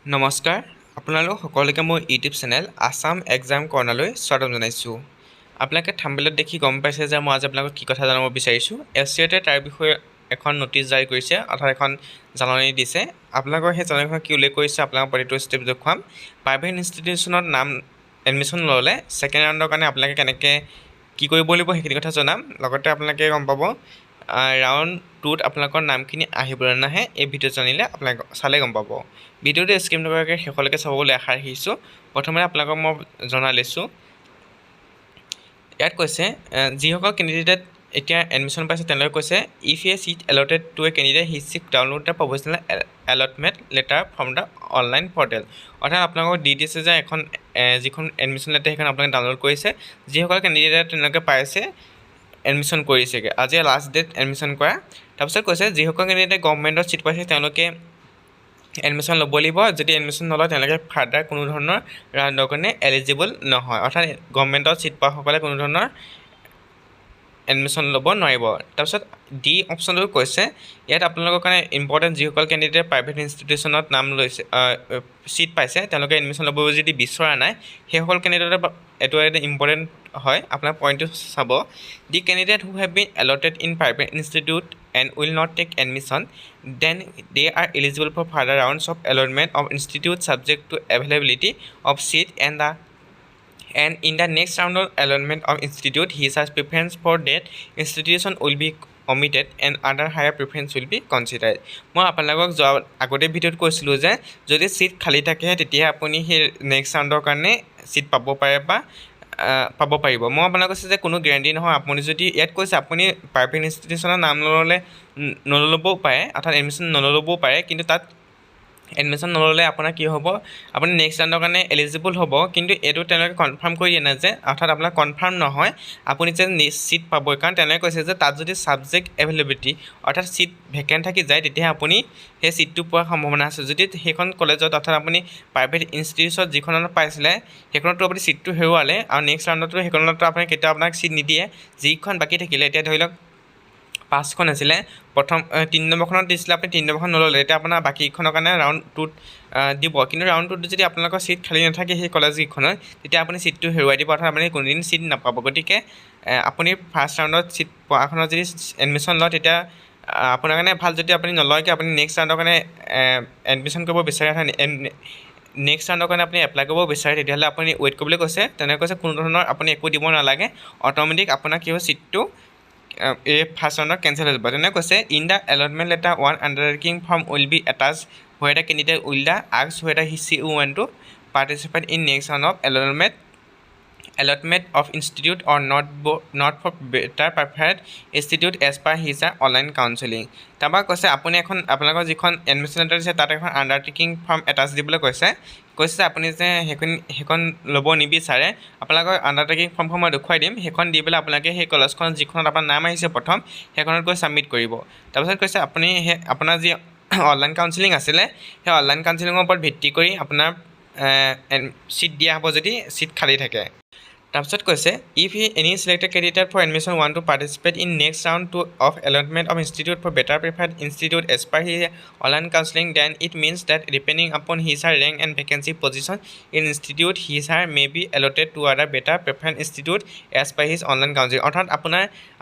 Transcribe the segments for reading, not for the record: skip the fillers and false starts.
নমস্কাৰ আপোনালোক সকলোকে মোৰ ইউটিউব চেনেল আসাম এক্সাম কৰ্ণাৰলৈ স্বাগতম জনাইছোঁ। আপোনালোকে থাম্বনেইলত দেখি গম পাইছে যে মই আজি আপোনালোকক কি কথা জানিব বিচাৰিছোঁ। SCERT তাৰ বিষয়ে এখন নটিচ জাৰি কৰিছে, অৰ্থাৎ এখন জাননী দিছে। আপোনালোকৰ সেই জাননীখনত কি উল্লেখ কৰিছে আপোনালোকক প্ৰতিটো ষ্টেপ দেখুৱাম। প্ৰাইভেট ইনষ্টিটিউশ্যনত নাম এডমিশ্যন ল'লে ছেকেণ্ড ৰাউণ্ডৰ কাৰণে আপোনালোকে কেনেকৈ কি কৰিব লাগিব সেইখিনি কথা জনাম। লগতে আপোনালোকে গম পাব ৰাউণ্ড 2ত আপোনালোকৰ নামখিনি আহিবলৈ নাহে। এই ভিডিঅ' জানিলে আপোনালোকে চালে গম পাব। ভিডিঅ'টো স্কিপ নকৰাকৈ শেষলৈকে চাবলৈ আশা ৰাখিছোঁ। প্ৰথমতে আপোনালোকক মই জনাই লৈছোঁ, ইয়াত কৈছে যিসকল কেণ্ডিডেট এতিয়া এডমিশ্যন পাইছে তেওঁলোকে কৈছে if a seat allotted to a candidate he seat download the provisional allotment letter from the online portal. অৰ্থাৎ আপোনালোকক দি দিছে যে এখন যিখন এডমিশ্যন লেটাৰ সেইখন আপোনালোকে ডাউনলোড কৰিছে। যিসকল কেণ্ডিডেট তেওঁলোকে পাইছে এডমিশ্যন কৰিছেগৈ, আজি লাষ্ট ডেট এডমিশ্যন কৰা। তাৰপিছত কৈছে যিসকল কেণ্ডিডেটে গভৰ্ণমেণ্টত চিট পাইছে তেওঁলোকে এডমিশ্যন ল'ব লাগিব। যদি এডমিশ্যন নলয় তেওঁলোকে ফাৰ্ডাৰ কোনো ধৰণৰ ৰাউণ্ডৰ কাৰণে এলিজিবল নহয়। অৰ্থাৎ গভৰ্ণমেণ্টত চিট পোৱাসকলে কোনো ধৰণৰ এডমিশ্যন ল'ব নোৱাৰিব। তাৰপিছত ডি অপশ্যনটো কৈছে ইয়াত আপোনালোকৰ কাৰণে ইম্পৰ্টেণ্ট যিসকল কেণ্ডিডেটে প্ৰাইভেট ইনষ্টিটিউশ্যনত নাম লৈছে চিট পাইছে তেওঁলোকে এডমিশ্যন ল'ব যদি বিচৰা নাই সেইসকল কেণ্ডিডেটৰ এইটো এটা ইম্পৰ্টেণ্ট হয়। আপোনাৰ পইণ্টটো চাব, the candidate who have been allotted in private institute and will not take admission, then they are eligible for further rounds of allotment of institute subject to availability of seat and in the next round of allotment of institute his preference for that institution will be omitted and other higher preference will be considered. মই আপোনালোকক আগতে ভিডিঅ'ত কৈছিলোঁ যে যদি seat খালী থাকে তেতিয়া আপুনি সেই নেক্সট ৰাউণ্ডৰ কাৰণে চিট পাব পাৰে বা পাব পাৰিব। মই আপোনালোকক কৈছোঁ যে কোনো গেৰেণ্টি নহয়। আপুনি যদি ইয়াত কৈছে আপুনি প্ৰাইভেট ইনষ্টিটিউশ্যনৰ নাম নল'বও পাৰে, অৰ্থাৎ এডমিশ্যন নল'বও পাৰে, কিন্তু তাত এডমিশ্যন নল'লে আপোনাৰ কি হ'ব, আপুনি নেক্সট ৰাউণ্ডৰ কাৰণে এলিজিবল হ'ব। কিন্তু এইটো তেওঁলোকে কনফাৰ্ম কৰি দিয়া নাই যে, অৰ্থাৎ আপোনাৰ কনফাৰ্ম নহয় আপুনি যে চিট পাবই। কাৰণ তেওঁলোকে কৈছে যে তাত যদি ছাবজেক্ট এভেইলেবিলিটি অৰ্থাৎ চিট ভেকেণ্ট থাকি যায় তেতিয়াহে আপুনি সেই চিটটো পোৱাৰ সম্ভাৱনা আছে। যদি সেইখন কলেজত অৰ্থাৎ আপুনি প্ৰাইভেট ইনষ্টিটিউশ্যনত যিখনত পাইছিলে সেইখনতো আপুনি চিটটো হেৰুৱালে আৰু নেক্সট ৰাউণ্ডতো সেইখনতো আপুনি কেতিয়াও আপোনাক চিট নিদিয়ে। যিখন বাকী থাকিলে, এতিয়া ধৰি লওক 5খন আছিলে, প্ৰথম 3 নম্বৰখনত দিছিলে, আপুনি 3 নম্বৰখন নল'লে, এতিয়া আপোনাৰ বাকীকেইখনৰ কাৰণে ৰাউণ্ড 2ত দিব। কিন্তু ৰাউণ্ড 2ত যদি আপোনালোকৰ চিট খালী নাথাকে সেই কলেজকেইখনত তেতিয়া আপুনি চিটটো হেৰুৱাই দিব, অৰ্থাৎ আপুনি কোনোদিন চিট নাপাব। গতিকে আপুনি ফাৰ্ষ্ট ৰাউণ্ডত চিট পোৱাখনত যদি এডমিশ্যন লয় তেতিয়া আপোনাৰ কাৰণে ভাল। যদি আপুনি নলয়কৈ আপুনি নেক্সট ৰাউণ্ডৰ কাৰণে এডমিশ্যন কৰিব বিচাৰে, নেক্সট ৰাউণ্ডৰ কাৰণে আপুনি এপ্লাই কৰিব বিচাৰে, তেতিয়াহ'লে আপুনি ৱেইট কৰিবলৈ কৈছে। তেনেকৈ কৈছে কোনো ধৰণৰ আপুনি একো দিব নালাগে, অট'মেটিক আপোনাৰ কি হ'ব চিটটো এই ফাৰ্ষ্ট ৰাউণ্ডত কেঞ্চেল হৈ যাব। তেনেকৈ কৈছে in the allotment letter one undertaking form will be attach where the candidate will ask whether he want to participate in next round of allotment of institute or not for better preferred institute as per his online counseling. তাৰপৰা কৈছে আপুনি এখন আপোনালোকৰ যিখন admission letter দিছে তাত এখন undertaking form attach দিবলৈ কৈছে যে আপুনি যে সেইখন ল'ব নিবিচাৰে আপোনালোকৰ আণ্ডাৰটেকিং ফৰ্মখন মই দেখুৱাই দিম। সেইখন দি পেলাই আপোনালোকে সেই কলেজখনত যিখনত আপোনাৰ নাম আহিছে প্ৰথম সেইখনত গৈ ছাবমিট কৰিব। তাৰপিছত কৈছে আপুনি আপোনাৰ যি অনলাইন কাউন্সেলিং আছিলে সেই অনলাইন কাউন্সেলিঙৰ ওপৰত ভিত্তি কৰি আপোনাৰ চিট দিয়া হ'ব যদি চিট খালী থাকে। তাৰপিছত কৈছে if any selected candidate for admission ওৱান to participate in next round of allotment of institute for better preferred institute as per he online counselling then it means that depending upon his rank and vacancy position in institute his may be allotted to other better preferred institute as per his online counselling. অৰ্থাৎ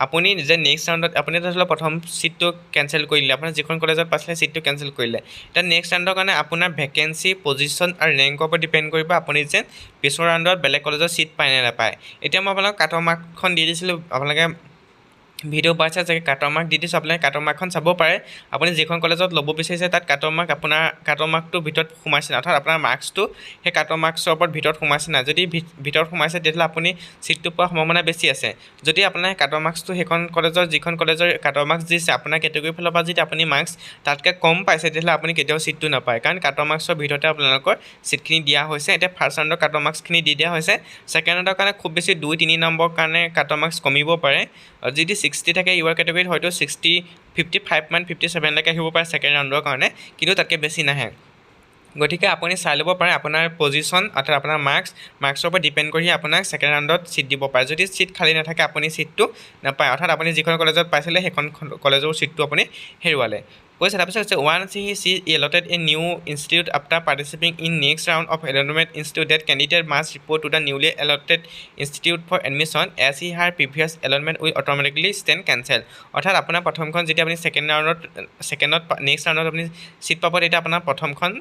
আপুনি যে next ৰাউণ্ডত আপুনি ধৰি লওক প্ৰথম চিটটো cancel কৰিলে, আপোনাৰ যিখন কলেজত পাইছিলে চিটটো কেঞ্চেল কৰিলে, এতিয়া নেক্সট ৰাউণ্ডৰ কাৰণে আপোনাৰ ভেকেঞ্চি পজিশ্যন আৰু ৰেংকৰ ওপৰত ডিপেণ্ড কৰিব আপুনি যে পিছৰ ৰাউণ্ডত বেলেগ কলেজত চিট পায় নে নাপায়। এতিয়া মই আপোনালোকক কাটৰ মাৰ্কখন দি দিছিলোঁ, আপোনালোকে ভিডিঅ' পাইছে চাগে কাটৰ মাৰ্ক দি দিছোঁ। আপোনালোকে কাটৰ মাৰ্কখন চাব পাৰে। আপুনি যিখন কলেজত ল'ব বিচাৰিছে তাত কাটৰ মাৰ্ক আপোনাৰ কাটৰ মাৰ্কটোৰ ভিতৰত সোমাইছে নাই, অৰ্থাৎ আপোনাৰ মাৰ্কছটো সেই কাটৰ মাৰ্কছৰ ওপৰত ভিতৰত সোমাইছে নাই। যদি ভিতৰত সোমাইছে তেতিয়াহ'লে আপুনি চিটটো পোৱাৰ সম্ভাৱনা বেছি আছে। যদি আপোনাৰ কাটৰ মাৰ্কছটো সেইখন কলেজৰ যিখন কলেজৰ কাটৰ মাৰ্কছ দিছে আপোনাৰ কেটেগৰীৰ ফালৰ পৰা যদি আপুনি মাৰ্কছ তাতকৈ কম পাইছে তেতিয়াহ'লে আপুনি কেতিয়াও চিটটো নাপায়, কাৰণ কাটৰ মাৰ্কছৰ ভিতৰতে আপোনালোকৰ চিটখিনি দিয়া হৈছে। এতিয়া ফাৰ্ষ্ট ৰাউণ্ডৰ কাটৰ মাৰ্কছখিনি দি দিয়া হৈছে। ছেকেণ্ড ৰাউণ্ডৰ কাৰণে খুব বেছি 2-3 নম্বৰ কাৰণে কাটৰ মাৰ্কছ কমিব পাৰে। যদি 60 থাকে ইউআৰ কেটেগৰীত হয়তো 55 57লৈকে আহিব পাৰে ছেকেণ্ড ৰাউণ্ডৰ কাৰণে, কিন্তু তাতকৈ বেছি নাহে। গতিকে আপুনি চাই ল'ব পাৰে আপোনাৰ পজিশ্যন অৰ্থাৎ আপোনাৰ মাৰ্কছৰ ওপৰত ডিপেণ্ড কৰি আপোনাক ছেকেণ্ড ৰাউণ্ডত চিট দিব পাৰে। যদি চিট খালী নাথাকে আপুনি চিটটো নাপায়, অৰ্থাৎ আপুনি যিখন কলেজত পাইছিলে সেইখন কলেজৰ চিটটো আপুনি হেৰুৱালে। কৈছে তাৰপিছত কৈছে once he allotted a new institute after participating in next round of allotment institute that candidate must report to the newly allotted institute for admission as he her previous allotment will automatically stand cancel অৰ্থাৎ আপোনাৰ প্ৰথমখন যেতিয়া আপুনি ছেকেণ্ডত next ৰাউণ্ডত আপুনি seat পাব তেতিয়া আপোনাৰ প্ৰথমখন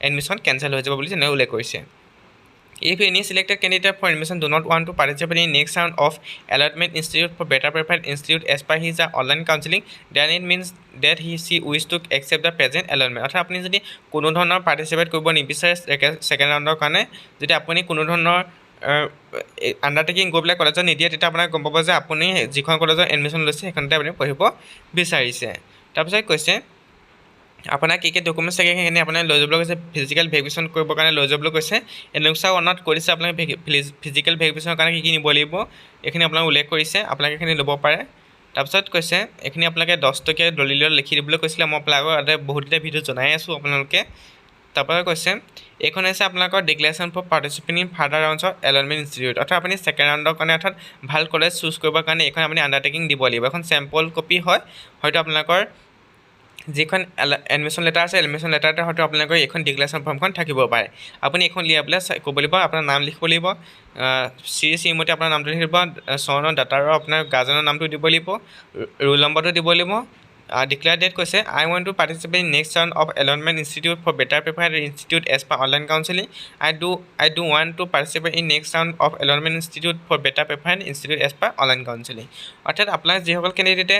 এডমিশ্যন কেঞ্চেল হৈ যাব বুলি যেনে উল্লেখ কৰিছে If any selected candidate for admission do not want to participate in next round of allotment institute for better prepared institute as per his online counseling, then it means that she wish to accept the present allotment. অৰ্থাৎ আপুনি যদি কোনো ধৰণৰ participate কৰিব নিবিচাৰে second ৰাউণ্ডৰ কাৰণে যদি আপুনি কোনো ধৰণৰ আণ্ডাৰটেকিং গৈ পেলাই কলেজত নিদিয়ে তেতিয়া আপোনাক গম পাব যে আপুনি যিখন কলেজত এডমিশ্যন লৈছে সেইখনতে আপুনি পঢ়িব বিচাৰিছে তাৰপিছত কৈছে আপোনাৰ কি ডকুমেণ্টছ থাকে সেইখিনি আপোনাৰ লৈ যাবলৈ কৈছে ফিজিকেল ভেৰিফিকেশ্যন কৰিবৰ কাৰণে লৈ যাবলৈ কৈছে এনেকুৱা অনাত কৰিছে আপোনাক ফিজিকেল ভেৰিফিকেশ্যনৰ কাৰণে কি নিব লাগিব এইখিনি আপোনাক উল্লেখ কৰিছে আপোনাক এইখিনি ল'ব পাৰে তাৰপিছত কৈছে এইখিনি আপোনালোকে 10 টকীয়া দলিলত লিখি দিবলৈ কৈছিলে মই আপোনালোকৰ বহুতকেইটা ভিডিঅ' জনাই আছোঁ আপোনালোকে তাৰপৰা কৈছে এইখন হৈছে আপোনালোকৰ declaration for participating in further rounds of allotment institute অৰ্থাৎ আপুনি ছেকেণ্ড ৰাউণ্ডৰ কাৰণে অৰ্থাৎ ভাল কলেজ চুজ কৰিবৰ কাৰণে এইখন আপুনি আণ্ডাৰটেকিং দিব লাগিব এখন চেম্পল কপি হয় হয়তো আপোনালোকৰ যিখন এডমিশ্যন লেটাৰ আছে এডমিশ্যন লেটাৰতে হয়তো আপোনালোকৰ এইখন ডিক্লেৰেশ্যন ফৰ্মখন থাকিব পাৰে আপুনি এইখন লিয়াই পেলাই ক'ব লাগিব আপোনাৰ নাম লিখিব লাগিব শ্ৰীমতী আপোনাৰ নামটো লিখিব চনৰ ডাটাৰৰ আপোনাৰ গাৰ্জেনৰ নামটো দিব লাগিব ৰোল নম্বৰটো দিব লাগিব ডিক্লেয়াৰ ডেট কৈছে I want to participate in next round of allotment institute for better preferred institute as per online counselling I do want to participate in next round of allotment institute for better preferred institute as per online counselling অৰ্থাৎ আপোনাৰ যিসকল কেণ্ডিডেটে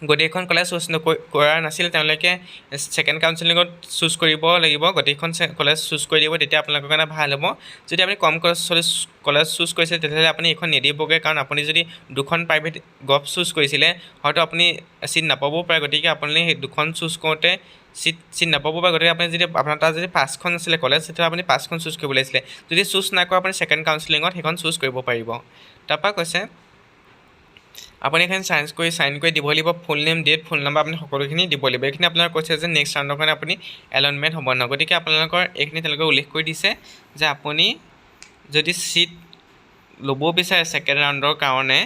গোটেইখন college choose কৰা নাছিল তেওঁলোকে second কাউন্সেলিঙত choose কৰিব লাগিব গোটেইখন কলেজ চুজ কৰি দিব তেতিয়া আপোনালোকৰ কাৰণে ভাল হ'ব যদি আপুনি কম কলেজ চুজ কৰিছে তেতিয়াহ'লে আপুনি এইখন নিদিবগৈ কাৰণ আপুনি যদি দুখন প্ৰাইভেট গভ চুজ কৰিছিলে হয়তো আপুনি চিট নাপাবও পাৰে গতিকে আপুনি সেই দুখন চুজ কৰোঁতে চিট নাপাব পাৰে গতিকে আপুনি যদি আপোনাৰ তাত যদি 5খন আছিলে কলেজ তেতিয়া আপুনি 5খন চুজ কৰিব লাগিছিলে যদি চুজ নকৰে আপুনি ছেকেণ্ড কাউন্সেলিঙত সেইখন চুজ কৰিব পাৰিব তাৰপৰা কৈছে আপুনি এখান সাইন কৰি দিব লাগিব full name date full number আপুনি সকলোখিনি দিব লাগিব এইখিনি আপোনাৰ কৈছে যে নেক্সট ৰাউণ্ডৰ কাৰণে আপুনি এলটমেণ্ট হ'ব ন গতিকে আপোনালোকৰ এইখিনি তেওঁলোকে উল্লেখ কৰি দিছে যে আপুনি যদি চিট ল'ব বিচাৰে ছেকেণ্ড ৰাউণ্ডৰ কাৰণে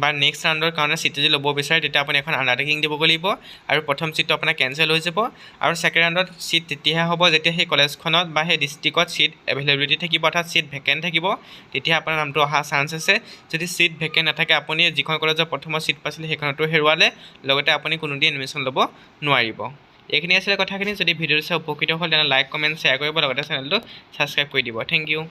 বা নেক্সট ৰাউণ্ডৰ কাৰণে চিট যদি ল'ব বিচাৰে তেতিয়া আপুনি এখন আণ্ডাৰটেকিং দিবগৈ লাগিব আৰু প্ৰথম চিটটো আপোনাৰ কেঞ্চেল হৈ যাব আৰু ছেকেণ্ড ৰাউণ্ডত চিট তেতিয়াহে হ'ব যেতিয়া সেই কলেজখনত বা সেই ডিষ্ট্ৰিক্টত চিট এভেইলেবিলিটি থাকিব অৰ্থাৎ চিট ভেকেণ্ট থাকিব তেতিয়া আপোনাৰ নামটো অহা চান্স আছে যদি চিট ভেকেণ্ট নাথাকে আপুনি যিখন কলেজত প্ৰথমত চিট পাইছিলে সেইখনতো হেৰুৱালে লগতে আপুনি কোনোদিন এডমিশ্যন ল'ব নোৱাৰিব এইখিনি আছিলে কথাখিনি যদি ভিডিঅ'টো চাই উপকৃত হ'ল তেনে লাইক কমেণ্ট শ্বেয়াৰ কৰিব লগতে চেনেলটো ছাবস্ক্ৰাইব কৰি দিব থেংক ইউ